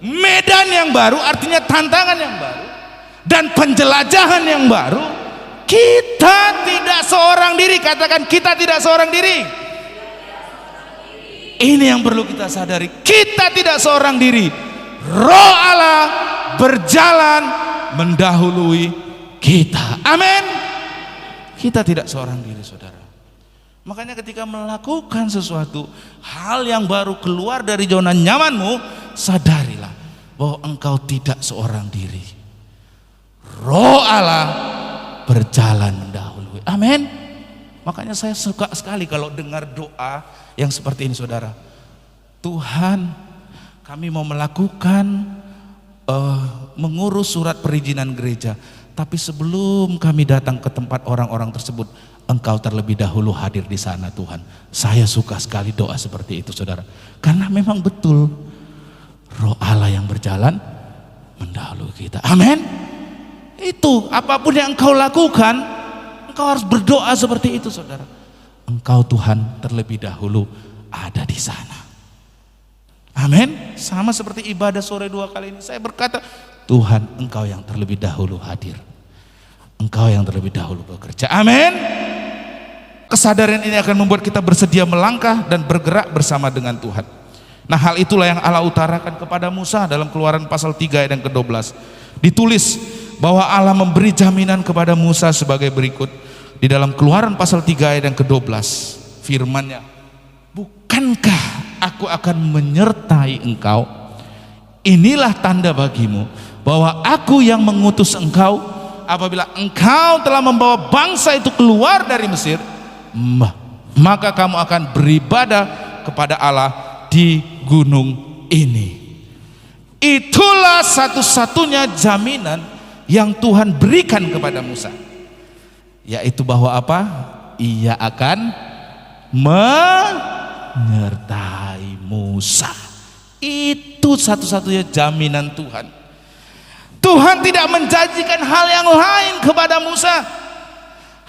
medan yang baru, artinya tantangan yang baru, dan penjelajahan yang baru. Kita tidak seorang diri. Katakan, kita tidak seorang diri. Ini yang perlu kita sadari. Kita tidak seorang diri. Roh Allah berjalan mendahului kita. Amin. Kita tidak seorang diri, saudara. Makanya ketika melakukan sesuatu hal yang baru, keluar dari zona nyamanmu, sadarilah bahwa engkau tidak seorang diri. Roh Allah berjalan mendahului. Amin. Makanya saya suka sekali kalau dengar doa yang seperti ini, saudara. Tuhan, kami mau melakukan mengurus surat perizinan gereja, tapi sebelum kami datang ke tempat orang-orang tersebut, Engkau terlebih dahulu hadir di sana, Tuhan. Saya suka sekali doa seperti itu, saudara. Karena memang betul Roh Allah yang berjalan mendahului kita. Amin. Itu apapun yang engkau lakukan, engkau harus berdoa seperti itu, saudara. Engkau, Tuhan, terlebih dahulu ada di sana. Amin. Sama seperti ibadah sore 2 kali ini, saya berkata, Tuhan, Engkau yang terlebih dahulu hadir. Engkau yang terlebih dahulu bekerja. Amin. Kesadaran ini akan membuat kita bersedia melangkah dan bergerak bersama dengan Tuhan. Nah, hal itulah yang Allah utarakan kepada Musa dalam Keluaran pasal 3 ayat yang ke-12. Ditulis bahwa Allah memberi jaminan kepada Musa sebagai berikut. Di dalam Keluaran pasal 3 ayat yang ke-12, firman-Nya, bukankah aku akan menyertai engkau? Inilah tanda bagimu bahwa aku yang mengutus engkau. Apabila engkau telah membawa bangsa itu keluar dari Mesir, maka kamu akan beribadah kepada Allah di gunung ini. Itulah satu-satunya jaminan yang Tuhan berikan kepada Musa, yaitu bahwa apa? Ia akan menyertai Musa. Itu satu-satunya jaminan Tuhan. Tuhan tidak menjanjikan hal yang lain kepada Musa.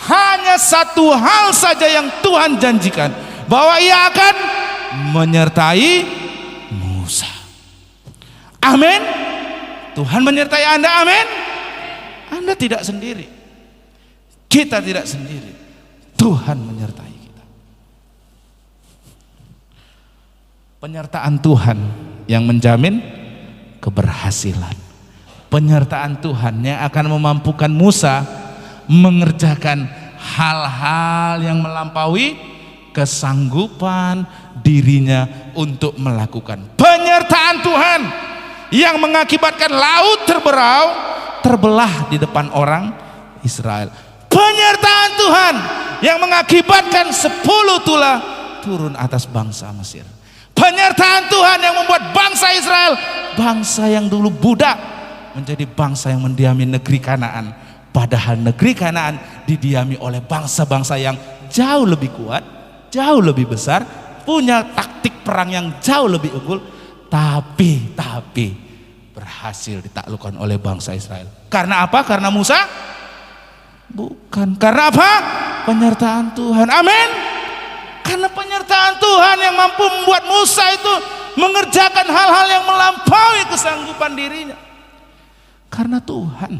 Hanya satu hal saja yang Tuhan janjikan, bahwa Ia akan menyertai Musa. Amin. Tuhan menyertai Anda. Amin. Anda tidak sendiri. Kita tidak sendiri. Tuhan menyertai kita. Penyertaan Tuhan yang menjamin keberhasilan. Penyertaan Tuhan yang akan memampukan Musa mengerjakan hal-hal yang melampaui kesanggupan dirinya untuk melakukan. Penyertaan Tuhan yang mengakibatkan laut terbelah di depan orang Israel. Penyertaan Tuhan yang mengakibatkan 10 tulah turun atas bangsa Mesir. Penyertaan Tuhan yang membuat bangsa Israel, bangsa yang dulu budak, menjadi bangsa yang mendiami negeri Kanaan. Padahal negeri Kanaan didiami oleh bangsa-bangsa yang jauh lebih kuat, jauh lebih besar, punya taktik perang yang jauh lebih unggul, tapi berhasil ditaklukkan oleh bangsa Israel. Karena apa? Karena Musa? Bukan. Karena apa? Penyertaan Tuhan. Amin. Karena penyertaan Tuhan yang mampu membuat Musa itu mengerjakan hal-hal yang melampaui kesanggupan dirinya. Karena Tuhan,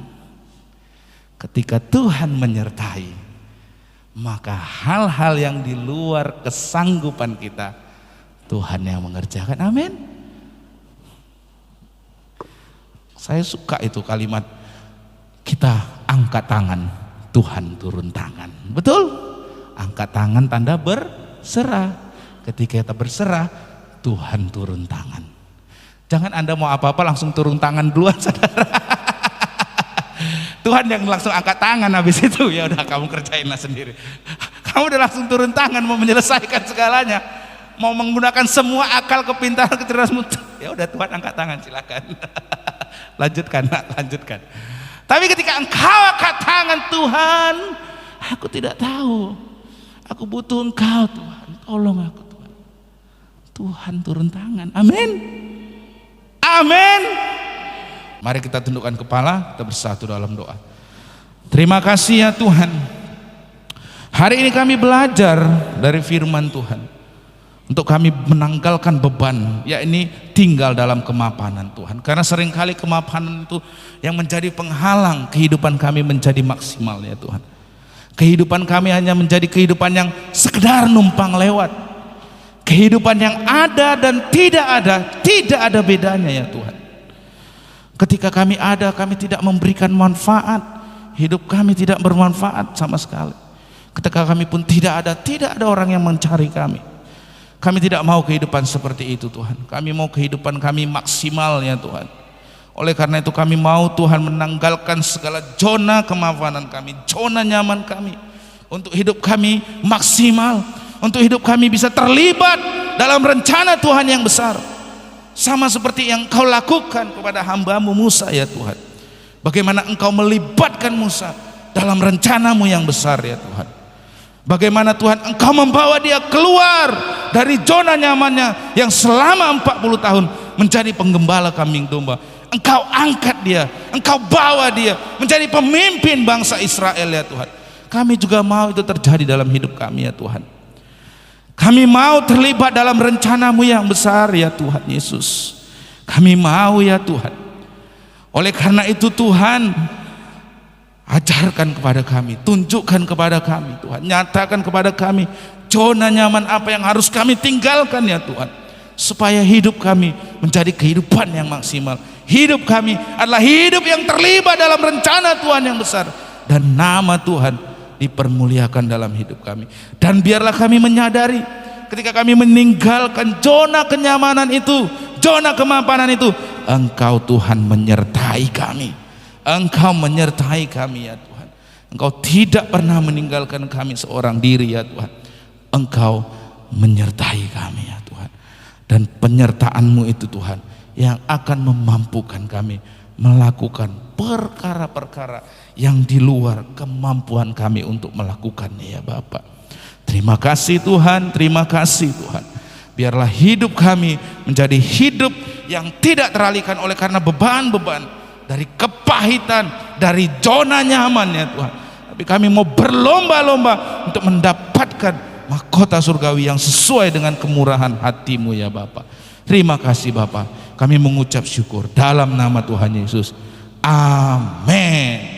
ketika Tuhan menyertai, maka hal-hal yang di luar kesanggupan kita, Tuhan yang mengerjakan. Amin. Saya suka itu kalimat, kita angkat tangan, Tuhan turun tangan. Betul? Angkat tangan tanda berserah. Ketika kita berserah, Tuhan turun tangan. Jangan Anda mau apa-apa langsung turun tangan duluan, saudara. Tuhan yang langsung angkat tangan, habis itu ya udah kamu kerjainlah sendiri. Kamu udah langsung turun tangan mau menyelesaikan segalanya, mau menggunakan semua akal, kepintaran, kecerdasanmu. Ya udah, Tuhan angkat tangan, silakan. Lanjutkan, nak, lanjutkan. Tapi ketika engkau angkat tangan, Tuhan, aku tidak tahu, aku butuh engkau, Tuhan, tolong aku, Tuhan. Tuhan turun tangan. Amin. Amin. Mari kita tundukkan kepala, kita bersatu dalam doa. Terima kasih ya Tuhan. Hari ini kami belajar dari firman Tuhan. untuk kami menanggalkan beban, yakni tinggal dalam kemapanan Tuhan. Karena seringkali kemapanan itu yang menjadi penghalang kehidupan kami menjadi maksimal ya Tuhan. Kehidupan kami hanya menjadi kehidupan yang sekedar numpang lewat. Kehidupan yang ada dan tidak ada bedanya ya Tuhan. Ketika kami ada, kami tidak memberikan manfaat. Hidup kami tidak bermanfaat sama sekali. Ketika kami pun tidak ada orang yang mencari kami. Kami tidak mau kehidupan seperti itu Tuhan. Kami mau kehidupan kami maksimal ya Tuhan. Oleh karena itu kami mau Tuhan menanggalkan segala zona kemapanan kami, zona nyaman kami, untuk hidup kami maksimal, untuk hidup kami bisa terlibat dalam rencana Tuhan yang besar. Sama seperti yang Kau lakukan kepada hamba-Mu Musa ya Tuhan. Bagaimana Engkau melibatkan Musa dalam rencana-Mu yang besar ya Tuhan. Bagaimana Tuhan Engkau membawa dia keluar dari zona nyamannya yang selama 40 tahun menjadi penggembala kambing domba. Engkau angkat dia, Engkau bawa dia menjadi pemimpin bangsa Israel ya Tuhan. Kami juga mau itu terjadi dalam hidup kami ya Tuhan. Kami mau terlibat dalam rencana-Mu yang besar ya Tuhan Yesus. Kami mau ya Tuhan. Oleh karena itu Tuhan, ajarkan kepada kami, tunjukkan kepada kami Tuhan, nyatakan kepada kami zona nyaman apa yang harus kami tinggalkan ya Tuhan, supaya hidup kami menjadi kehidupan yang maksimal. Hidup kami adalah hidup yang terlibat dalam rencana Tuhan yang besar, dan nama Tuhan dipermuliakan dalam hidup kami. Dan biarlah kami menyadari ketika kami meninggalkan zona kenyamanan itu, zona kemapanan itu, Engkau Tuhan menyertai kami. Engkau menyertai kami ya Tuhan. Engkau tidak pernah meninggalkan kami seorang diri ya Tuhan. Engkau menyertai kami ya Tuhan. Dan penyertaan-Mu itu Tuhan yang akan memampukan kami melakukan perkara-perkara yang di luar kemampuan kami untuk melakukannya ya Bapa. Terima kasih Tuhan, terima kasih Tuhan. Biarlah hidup kami menjadi hidup yang tidak teralihkan oleh karena beban-beban, dari kepahitan, dari zona nyaman ya Tuhan. Tapi kami mau berlomba-lomba untuk mendapatkan mahkota surgawi yang sesuai dengan kemurahan hati-Mu ya Bapa. Terima kasih Bapa. Kami mengucap syukur dalam nama Tuhan Yesus. Amin.